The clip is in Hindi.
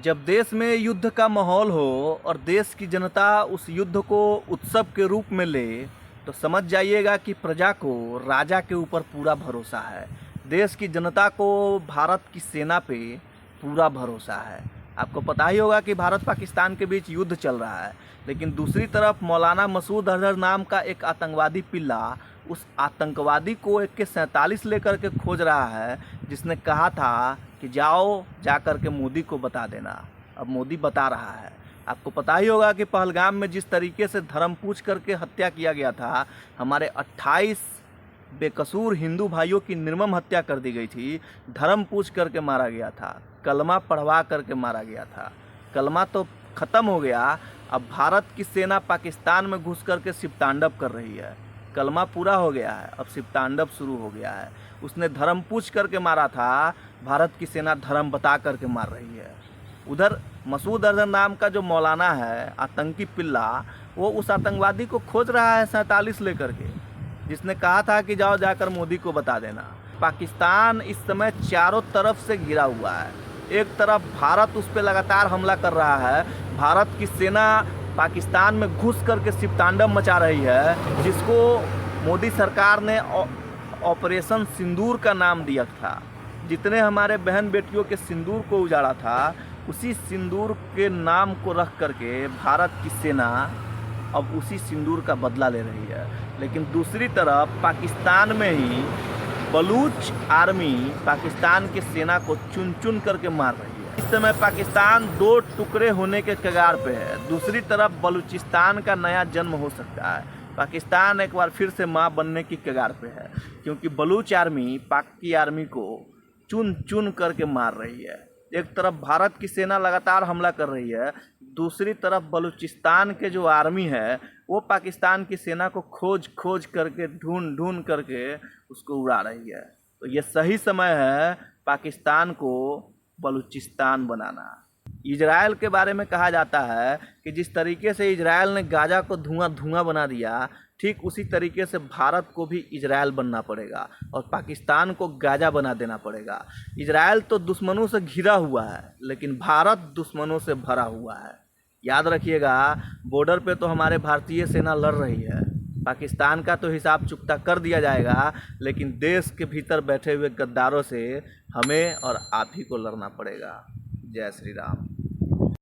जब देश में युद्ध का माहौल हो और देश की जनता उस युद्ध को उत्सव के रूप में ले तो समझ जाइएगा कि प्रजा को राजा के ऊपर पूरा भरोसा है। देश की जनता को भारत की सेना पे पूरा भरोसा है। आपको पता ही होगा कि भारत पाकिस्तान के बीच युद्ध चल रहा है, लेकिन दूसरी तरफ मौलाना मसूद अजहर नाम का एक आतंकवादी पिल्ला उस आतंकवादी को AK-47 लेकर के खोज रहा है, जिसने कहा था कि जाओ जा कर के मोदी को बता देना। अब मोदी बता रहा है। आपको पता ही होगा कि पहलगाम में जिस तरीके से धर्म पूछ करके हत्या किया गया था, हमारे 28 बेकसूर हिंदू भाइयों की निर्मम हत्या कर दी गई थी। धर्म पूछ करके मारा गया था, कलमा पढ़वा करके मारा गया था। कलमा तो ख़त्म हो गया, अब भारत की सेना पाकिस्तान में घुस करके शिव तांडव कर रही है। कलमा पूरा हो गया है, अब शिव तांडव शुरू हो गया है। उसने धर्म पूछ करके मारा था, भारत की सेना धर्म बता करके मार रही है। उधर मसूद अजहर नाम का जो मौलाना है, आतंकी पिल्ला, वो उस आतंकवादी को खोज रहा है 47 लेकर के, जिसने कहा था कि जाओ जाकर मोदी को बता देना। पाकिस्तान इस समय चारों तरफ से घिरा हुआ है। एक तरफ भारत उस पर लगातार हमला कर रहा है, भारत की सेना पाकिस्तान में घुस करके शिव तांडव मचा रही है, जिसको मोदी सरकार ने ऑपरेशन सिंदूर का नाम दिया था। जितने हमारे बहन बेटियों के सिंदूर को उजाड़ा था, उसी सिंदूर के नाम को रख करके भारत की सेना अब उसी सिंदूर का बदला ले रही है। लेकिन दूसरी तरफ पाकिस्तान में ही बलूच आर्मी पाकिस्तान की सेना को चुन चुन करके मार रही है। इस समय पाकिस्तान 2 टुकड़े होने के कगार पे है। दूसरी तरफ बलूचिस्तान का नया जन्म हो सकता है। पाकिस्तान एक बार फिर से माँ बनने की कगार पे है, क्योंकि बलूच आर्मी पाक की आर्मी को चुन चुन करके मार रही है। एक तरफ भारत की सेना लगातार हमला कर रही है, दूसरी तरफ बलूचिस्तान के जो आर्मी है वो पाकिस्तान की सेना को खोज खोज करके ढूंढ ढूंढ करके उसको उड़ा रही है। तो ये सही समय है पाकिस्तान को बलूचिस्तान बनाना। इजराइल के बारे में कहा जाता है कि जिस तरीके से इजराइल ने गाजा को धुआं धुआं बना दिया, ठीक उसी तरीके से भारत को भी इजराइल बनना पड़ेगा और पाकिस्तान को गाजा बना देना पड़ेगा। इजराइल तो दुश्मनों से घिरा हुआ है, लेकिन भारत दुश्मनों से भरा हुआ है। याद रखिएगा, बॉर्डर पे तो हमारे भारतीय सेना लड़ रही है। पाकिस्तान का तो हिसाब चुकता कर दिया जाएगा, लेकिन देश के भीतर बैठे हुए गद्दारों से हमें और आप ही को लड़ना पड़ेगा। जय श्री राम।